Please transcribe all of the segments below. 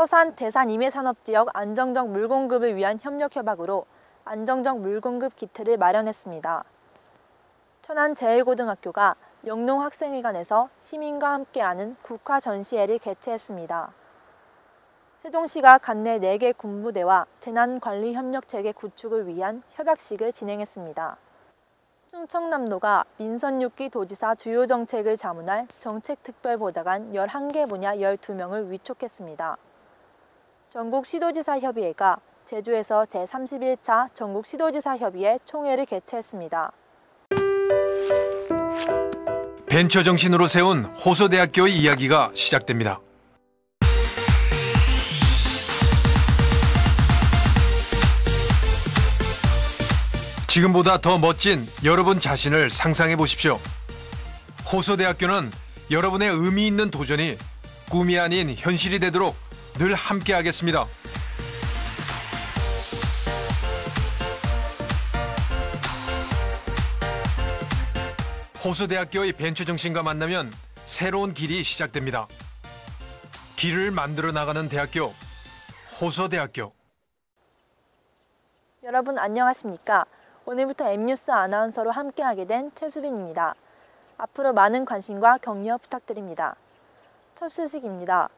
서산 대산 임해산업지역 안정적 물공급을 위한 협력협약으로 안정적 물공급 키트를 마련했습니다. 천안제일고등학교가 영농학생회관에서 시민과 함께하는 국화전시회를 개최했습니다. 세종시가 관내 4개 군부대와 재난관리협력체계 구축을 위한 협약식을 진행했습니다. 충청남도가 민선 6기 도지사 주요 정책을 자문할 정책특별보좌관 11개 분야 12명을 위촉했습니다. 전국시도지사협의회가 제주에서 제31차 전국시도지사협의회 총회를 개최했습니다. 벤처 정신으로 세운 호서대학교의 이야기가 시작됩니다. 지금보다 더 멋진 여러분 자신을 상상해 보십시오. 호서대학교는 여러분의 의미 있는 도전이 꿈이 아닌 현실이 되도록 늘 함께 하겠습니다. 호서대학교의 벤처 정신과 만나면 새로운 길이 시작됩니다. 길을 만들어 나가는 대학교, 호서대학교. 여러분 안녕하십니까? 오늘부터 M뉴스 아나운서로 함께하게 된 최수빈입니다. 앞으로 많은 관심과 격려 부탁드립니다. 첫 소식입니다.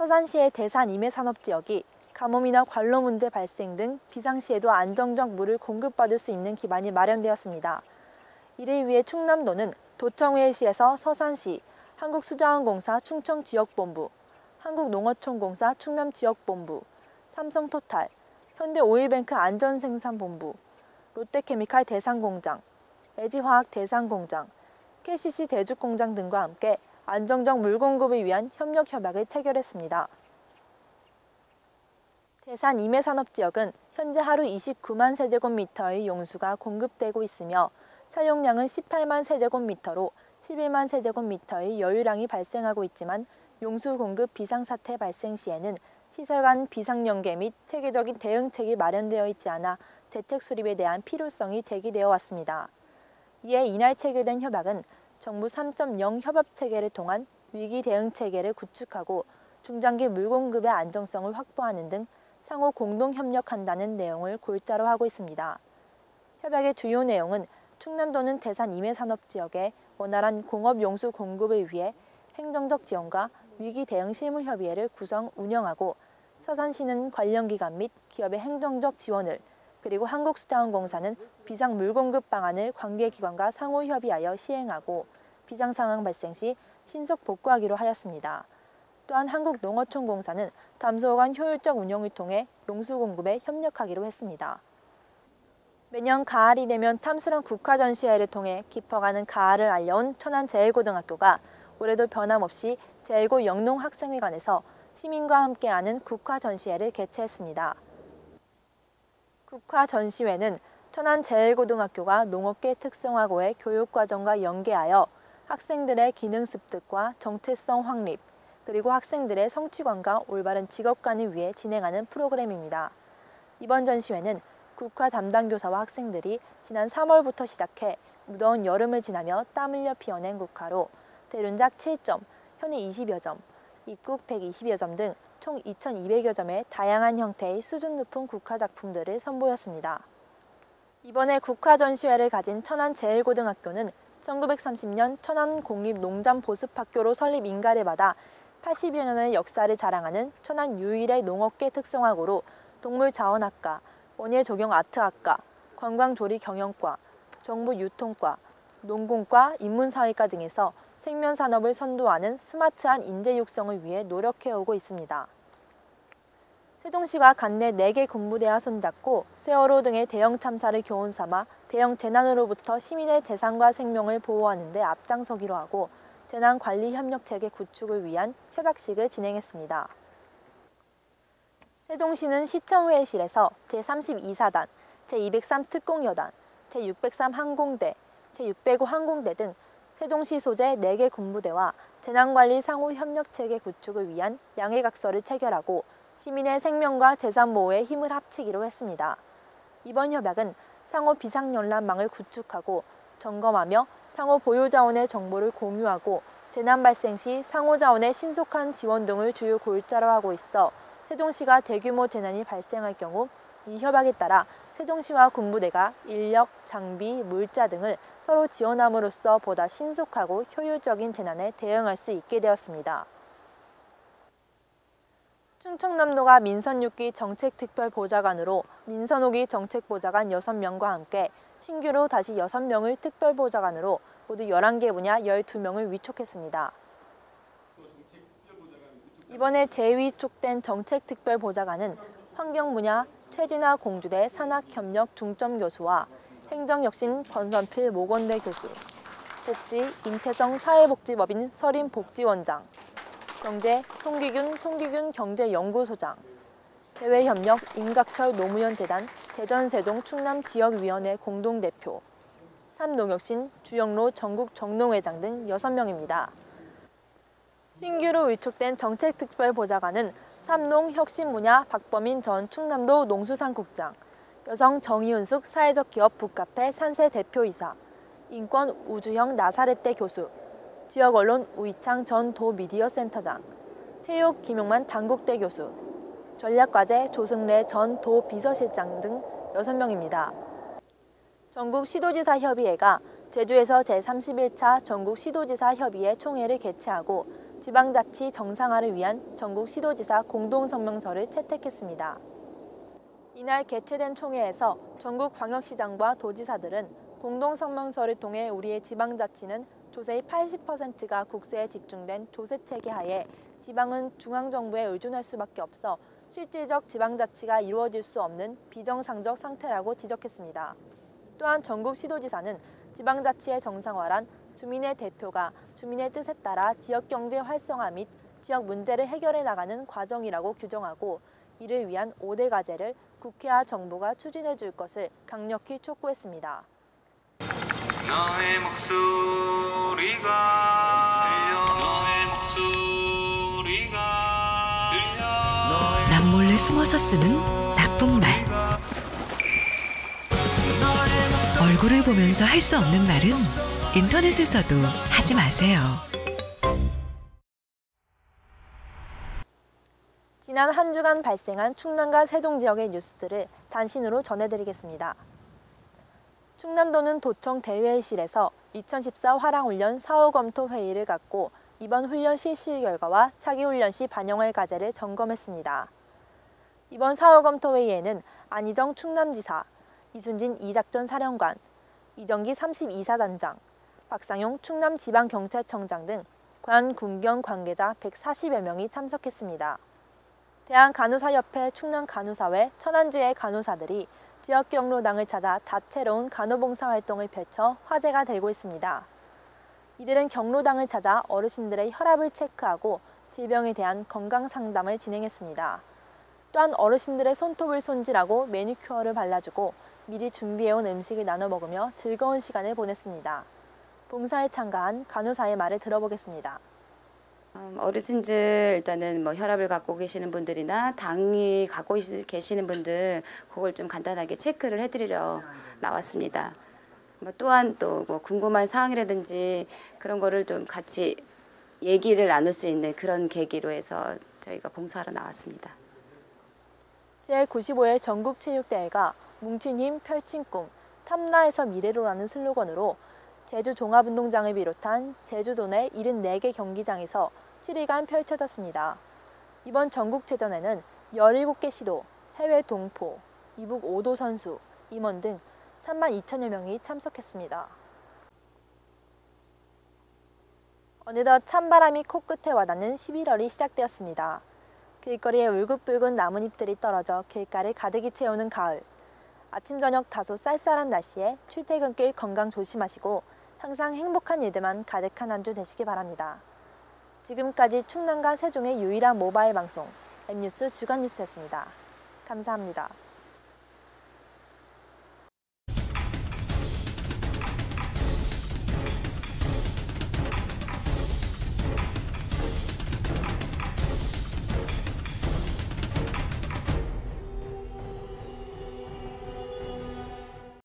서산시의 대산 임해산업지역이 가뭄이나 관로 문제 발생 등 비상시에도 안정적 물을 공급받을 수 있는 기반이 마련되었습니다. 이를 위해 충남도는 도청회의실에서 서산시, 한국수자원공사 충청지역본부, 한국농어촌공사 충남지역본부, 삼성토탈, 현대오일뱅크 안전생산본부, 롯데케미칼 대산공장, LG화학 대산공장, KCC 대죽공장 등과 함께 안정적 물공급을 위한 협력협약을 체결했습니다. 대산 임해산업지역은 현재 하루 29만 세제곱미터의 용수가 공급되고 있으며 사용량은 18만 세제곱미터로 11만 세제곱미터의 여유량이 발생하고 있지만 용수 공급 비상사태 발생 시에는 시설 간 비상연계 및 체계적인 대응책이 마련되어 있지 않아 대책 수립에 대한 필요성이 제기되어 왔습니다. 이에 이날 체결된 협약은 정부 3.0 협업체계를 통한 위기 대응 체계를 구축하고 중장기 물공급의 안정성을 확보하는 등 상호 공동 협력한다는 내용을 골자로 하고 있습니다. 협약의 주요 내용은 충남도는 대산 임해산업지역의 원활한 공업용수 공급을 위해 행정적 지원과 위기 대응 실무협의회를 구성 운영하고 서산시는 관련 기관 및 기업의 행정적 지원을 그리고 한국수자원공사는 비상 물공급 방안을 관계기관과 상호 협의하여 시행하고 비상 상황 발생 시 신속 복구하기로 하였습니다. 또한 한국농어촌공사는 담소 간 효율적 운영을 통해 용수 공급에 협력하기로 했습니다. 매년 가을이 되면 탐스런 국화전시회를 통해 깊어가는 가을을 알려온 천안제일고등학교가 올해도 변함없이 제일고 영농학생회관에서 시민과 함께하는 국화전시회를 개최했습니다. 국화전시회는 천안제일고등학교가 농업계 특성화고의 교육과정과 연계하여 학생들의 기능 습득과 정체성 확립, 그리고 학생들의 성취감과 올바른 직업관을 위해 진행하는 프로그램입니다. 이번 전시회는 국화 담당 교사와 학생들이 지난 3월부터 시작해 무더운 여름을 지나며 땀 흘려 피워낸 국화로 대륜작 7점, 현의 20여 점, 입국 120여 점 등 총 2,200여 점의 다양한 형태의 수준 높은 국화 작품들을 선보였습니다. 이번에 국화 전시회를 가진 천안제일고등학교는 1930년 천안공립농잠보습학교로 설립 인가를 받아 80여 년의 역사를 자랑하는 천안 유일의 농업계 특성화고로 동물자원학과, 원예조경아트학과, 관광조리경영과, 정보유통과, 농공과, 인문사회과 등에서 생면산업을 선도하는 스마트한 인재 육성을 위해 노력해오고 있습니다. 세종시가 관내 4개 군부대와 손잡고 세월호 등의 대형 참사를 교훈 삼아 대형 재난으로부터 시민의 재산과 생명을 보호하는 데 앞장서기로 하고 재난관리협력체계 구축을 위한 협약식을 진행했습니다. 세종시는 시청회의실에서 제32사단, 제203 특공여단, 제603 항공대, 제605 항공대 등 세종시 소재 4개 군부대와 재난관리 상호협력체계 구축을 위한 양해각서를 체결하고 시민의 생명과 재산 보호에 힘을 합치기로 했습니다. 이번 협약은 상호 비상연락망을 구축하고 점검하며 상호 보유자원의 정보를 공유하고 재난 발생 시 상호자원의 신속한 지원 등을 주요 골자로 하고 있어 세종시가 대규모 재난이 발생할 경우 이 협약에 따라 세종시와 군부대가 인력, 장비, 물자 등을 서로 지원함으로써 보다 신속하고 효율적인 재난에 대응할 수 있게 되었습니다. 충청남도가 민선 6기 정책특별보좌관으로 민선 5기 정책보좌관 6명과 함께 신규로 다시 6명의 특별보좌관으로 모두 11개 분야 12명을 위촉했습니다. 이번에 재위촉된 정책특별보좌관은 환경 분야 최진아 공주대 산학협력 중점교수와 행정혁신 권선필 모건대 교수, 복지 임태성 사회복지법인 서림복지원장, 경제 송기균 경제연구소장, 대외협력 임각철 노무현재단 대전세종 충남지역위원회 공동대표, 삼농혁신 주영로 전국정농회장 등 6명입니다. 신규로 위촉된 정책특별보좌관은 삼농혁신 분야 박범인 전 충남도 농수산국장, 여성 정의은숙 사회적기업 북카페 산세 대표이사, 인권 우주형 나사렛대 교수, 지역언론 우이창 전 도미디어센터장, 체육 김용만 단국대 교수, 전략과제 조승래 전 도비서실장 등 6명입니다. 전국시도지사협의회가 제주에서 제31차 전국시도지사협의회 총회를 개최하고 지방자치 정상화를 위한 전국시도지사 공동성명서를 채택했습니다. 이날 개최된 총회에서 전국광역시장과 도지사들은 공동성명서를 통해 우리의 지방자치는 조세의 80%가 국세에 집중된 조세체계 하에 지방은 중앙정부에 의존할 수밖에 없어 실질적 지방자치가 이루어질 수 없는 비정상적 상태라고 지적했습니다. 또한 전국시도지사는 지방자치의 정상화란 주민의 대표가 주민의 뜻에 따라 지역경제 활성화 및 지역 문제를 해결해 나가는 과정이라고 규정하고 이를 위한 5대 과제를 국회와 정부가 추진해 줄 것을 강력히 촉구했습니다. 너의 목소리가 들려 너의 목소리가 들려 남몰래 숨어서 쓰는 나쁜 말. 얼굴을 보면서 할 수 없는 말은 인터넷에서도 하지 마세요. 지난 한 주간 발생한 충남과 세종 지역의 뉴스들을 단신으로 전해드리겠습니다. 충남도는 도청 대회실에서 2014 화랑훈련 사후 검토 회의를 갖고 이번 훈련 실시 결과와 차기 훈련 시 반영할 과제를 점검했습니다. 이번 사후 검토 회의에는 안희정 충남지사, 이순진 이작전 사령관, 이정기 32사단장, 박상용 충남지방경찰청장 등 관 군경 관계자 140여 명이 참석했습니다. 대한간호사협회 충남간호사회 천안지회 간호사들이 지역 경로당을 찾아 다채로운 간호봉사 활동을 펼쳐 화제가 되고 있습니다. 이들은 경로당을 찾아 어르신들의 혈압을 체크하고 질병에 대한 건강 상담을 진행했습니다. 또한 어르신들의 손톱을 손질하고 매니큐어를 발라주고 미리 준비해온 음식을 나눠 먹으며 즐거운 시간을 보냈습니다. 봉사에 참가한 간호사의 말을 들어보겠습니다. 어르신들 일단은 뭐 혈압을 갖고 계시는 분들이나 당이 갖고 계시는 분들 그걸 좀 간단하게 체크를 해드리러 나왔습니다. 또한 또 뭐 궁금한 사항이라든지 그런 거를 좀 같이 얘기를 나눌 수 있는 그런 계기로 해서 저희가 봉사하러 나왔습니다. 제95회 전국체육대회가 뭉친 힘 펼친 꿈 탐라에서 미래로라는 슬로건으로 제주 종합운동장을 비롯한 제주도 내 74개 경기장에서 7일간 펼쳐졌습니다. 이번 전국체전에는 17개 시도, 해외 동포, 이북 5도 선수, 임원 등 3만 2천여 명이 참석했습니다. 어느덧 찬바람이 코끝에 와닿는 11월이 시작되었습니다. 길거리에 울긋불긋 나뭇잎들이 떨어져 길가를 가득히 채우는 가을. 아침 저녁 다소 쌀쌀한 날씨에 출퇴근길 건강 조심하시고 항상 행복한 일들만 가득한 한 주 되시기 바랍니다. 지금까지 충남과 세종의 유일한 모바일 방송 M뉴스 주간뉴스였습니다. 감사합니다.